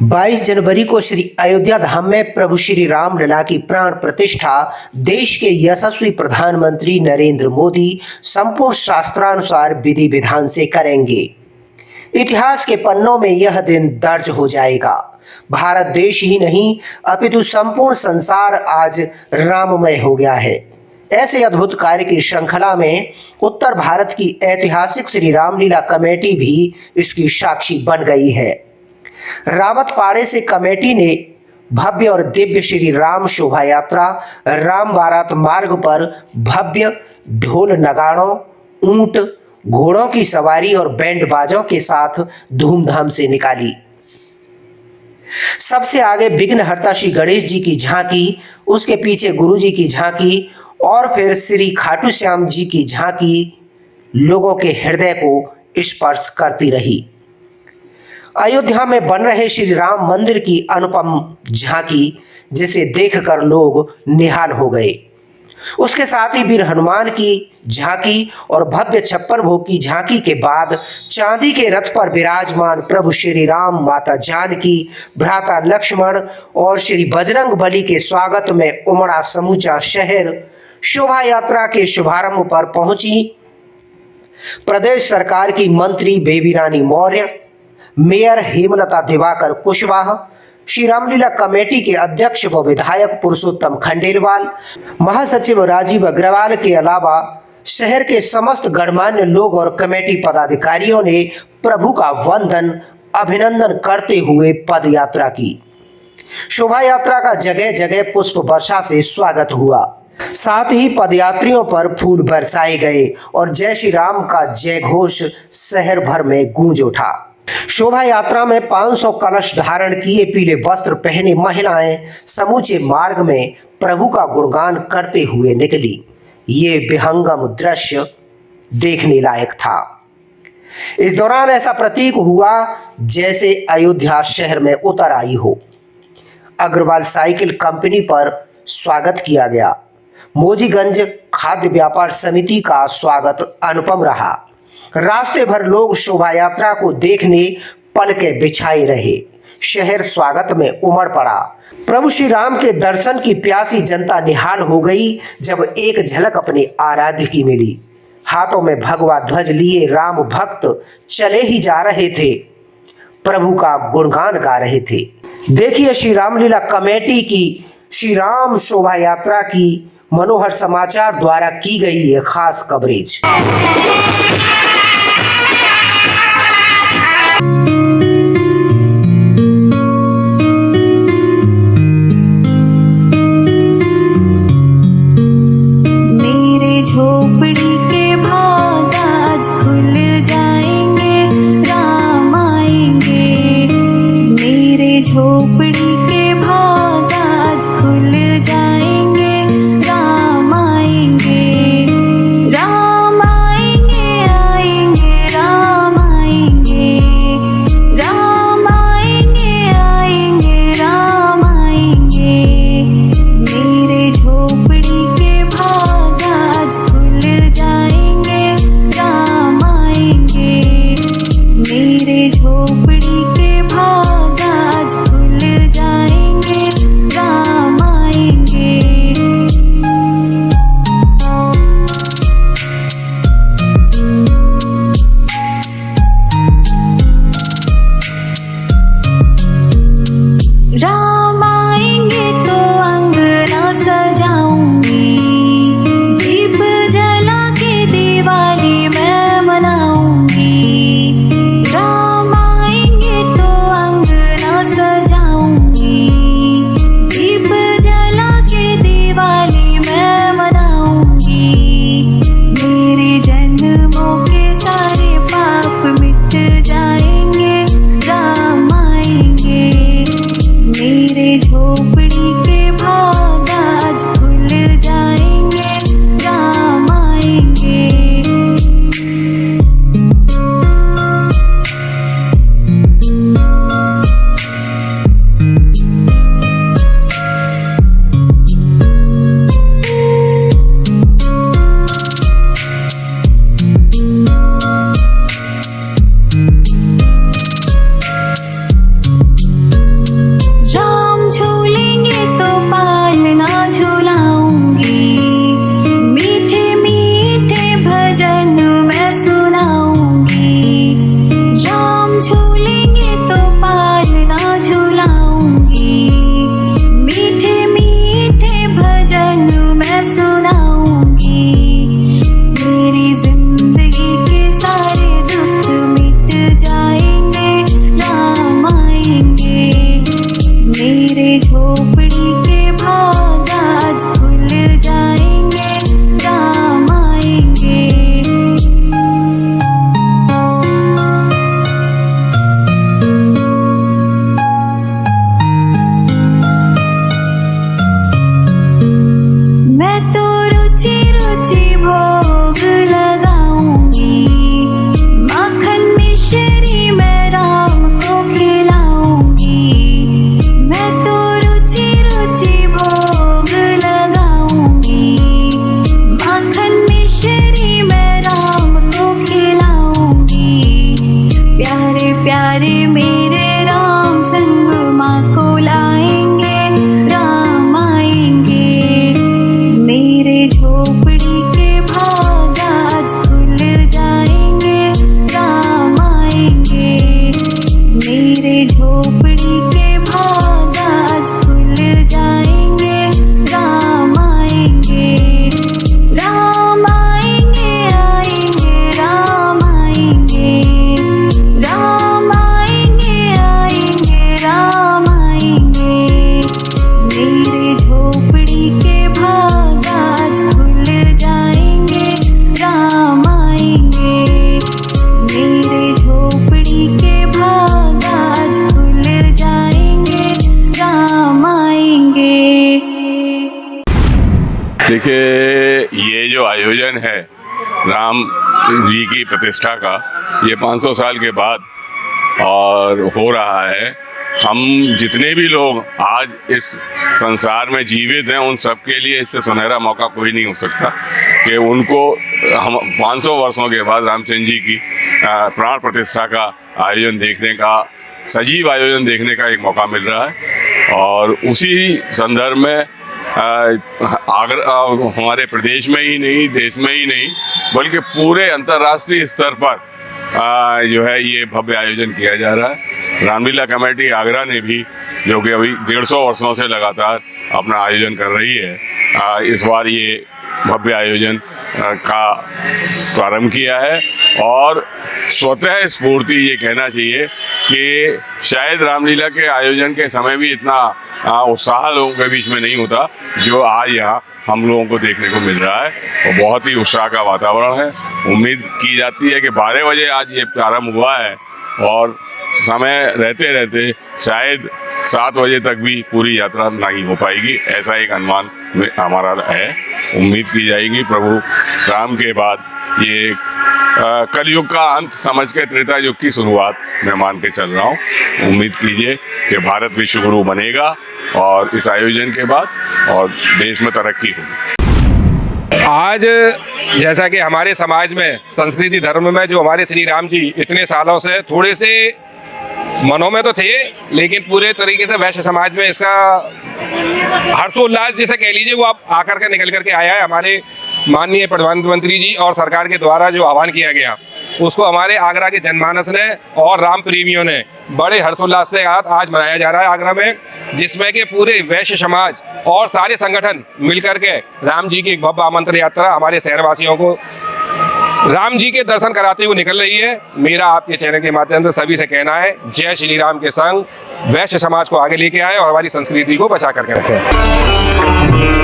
22 जनवरी को श्री अयोध्या धाम में प्रभु श्री राम लला की प्राण प्रतिष्ठा देश के यशस्वी प्रधानमंत्री नरेंद्र मोदी संपूर्ण शास्त्रानुसार विधि विधान से करेंगे। इतिहास के पन्नों में यह दिन दर्ज हो जाएगा। भारत देश ही नहीं अपितु संपूर्ण संसार आज राममय हो गया है। ऐसे अद्भुत कार्य की श्रृंखला में उत्तर भारत की ऐतिहासिक श्री रामलीला कमेटी भी इसकी साक्षी बन गई है। रावतपाड़े से कमेटी ने भव्य और दिव्य श्री राम शोभा यात्रा राम बारात मार्ग पर भव्य ढोल नगाड़ों, ऊंट, घोड़ों की सवारी और बैंड बाजों के साथ धूमधाम से निकाली। सबसे आगे विघ्नहर्ता श्री गणेश जी की झांकी, उसके पीछे गुरु जी की झांकी और फिर श्री खाटू श्याम जी की झांकी लोगों के हृदय को स्पर्श करती रही। अयोध्या में बन रहे श्री राम मंदिर की अनुपम झांकी जिसे देखकर लोग निहाल हो गए। उसके साथ ही वीर हनुमान की झांकी और भव्य 56 भोग की झांकी के बाद चांदी के रथ पर विराजमान प्रभु श्री राम, माता जानकी, भ्राता लक्ष्मण और श्री बजरंग बली के स्वागत में उमड़ा समूचा शहर शोभा यात्रा के शुभारंभ पर पहुंची। प्रदेश सरकार की मंत्री बेबी रानी मौर्य, मेयर हेमलता दिवाकर कुशवाहा, श्री रामलीला कमेटी के अध्यक्ष व विधायक पुरुषोत्तम खंडेलवाल, महासचिव राजीव अग्रवाल के अलावा शहर के समस्त गणमान्य लोग और कमेटी पदाधिकारियों ने प्रभु का वंदन अभिनंदन करते हुए पद यात्रा की। शोभा यात्रा का जगह जगह पुष्प वर्षा से स्वागत हुआ। साथ ही पदयात्रियों पर फूल बरसाए गए और जय श्री राम का जय घोष शहर भर में गूंज उठा। शोभा यात्रा में 500 कलश धारण किए पीले वस्त्र पहने महिलाएं समूचे मार्ग में प्रभु का गुणगान करते हुए निकली। ये विहंगम दृश्य देखने लायक था। इस दौरान ऐसा प्रतीक हुआ जैसे अयोध्या शहर में उतर आई हो। अग्रवाल साइकिल कंपनी पर स्वागत किया गया। मोजीगंज खाद्य व्यापार समिति का स्वागत अनुपम रहा। रास्ते भर लोग शोभा यात्रा को देखने पलकें बिछाए रहे। शहर स्वागत में उमड़ पड़ा। प्रभु श्री राम के दर्शन की प्यासी जनता निहाल हो गई जब एक झलक अपने आराध्य की मिली। हाथों में भगवा ध्वज लिए राम भक्त चले ही जा रहे थे, प्रभु का गुणगान गा रहे थे। देखिए श्री रामलीला कमेटी की श्री राम शोभा यात्रा की मनोहर समाचार द्वारा की गई ये खास कवरेज। झोपड़ी के भाग आज खुल जाएंगे, राम आएंगे। मेरे झोपड़ी के भाग आज खुल जाएंगे, राम आएंगे। राम आएंगे, आएंगे। देखिए, ये जो आयोजन है राम जी की प्रतिष्ठा का, ये 500 साल के बाद और हो रहा है। हम जितने भी लोग आज इस संसार में जीवित हैं, उन सब के लिए इससे सुनहरा मौका कोई नहीं हो सकता कि उनको हम 500 वर्षों के बाद रामचंद्र जी की प्राण प्रतिष्ठा का आयोजन देखने का, सजीव आयोजन देखने का एक मौका मिल रहा है। और उसी संदर्भ में हमारे प्रदेश में ही नहीं, देश में ही नहीं, बल्कि पूरे अंतर्राष्ट्रीय स्तर पर जो है ये भव्य आयोजन किया जा रहा है। रामलीला कमेटी आगरा ने भी, जो कि अभी 150 वर्षों से लगातार अपना आयोजन कर रही है, इस बार ये भव्य आयोजन का प्रारंभ किया है। और स्वतः स्फूर्ति ये कहना चाहिए कि शायद रामलीला के आयोजन के समय भी इतना उत्साह लोगों के बीच में नहीं होता जो आज यहाँ हम लोगों को देखने को मिल रहा है। और बहुत ही उत्साह का वातावरण है। उम्मीद की जाती है कि 12 बजे आज ये प्रारंभ हुआ है और समय रहते रहते शायद 7 बजे तक भी पूरी यात्रा नहीं हो पाएगी, ऐसा एक अनुमान हमारा है। उम्मीद की जाएगी प्रभु राम के बाद ये कलयुग का अंत समझ के त्रेता युग की शुरुआत मैं मान के चल रहा हूँ। उम्मीद कीजिए कि भारत विश्व गुरु बनेगा और इस आयोजन के बाद और देश में तरक्की होगी। आज जैसा कि हमारे समाज में, संस्कृति धर्म में, जो हमारे श्री राम जी इतने सालों से थोड़े से मनों में तो थे, लेकिन पूरे तरीके से वैश्य समाज में इसका हर्षोल्लास जिसे कह लीजिए वो आप आकर के निकल करके आया है। हमारे माननीय प्रधानमंत्री जी और सरकार के द्वारा जो आह्वान किया गया, उसको हमारे आगरा के जनमानस ने और राम प्रेमियों ने बड़े हर्षोल्लास से आज मनाया जा रहा है आगरा में, जिसमें कि पूरे वैश्य समाज और सारे संगठन मिलकर के राम जी की एक भव्य आमंत्रण यात्रा हमारे शहरवासियों को राम जी के दर्शन कराते हुए निकल रही है। मेरा आपके चैनल के माध्यम से सभी से कहना है, जय श्री राम के संग वैश्य समाज को आगे लेके आए और हमारी संस्कृति को बचा करके रखें।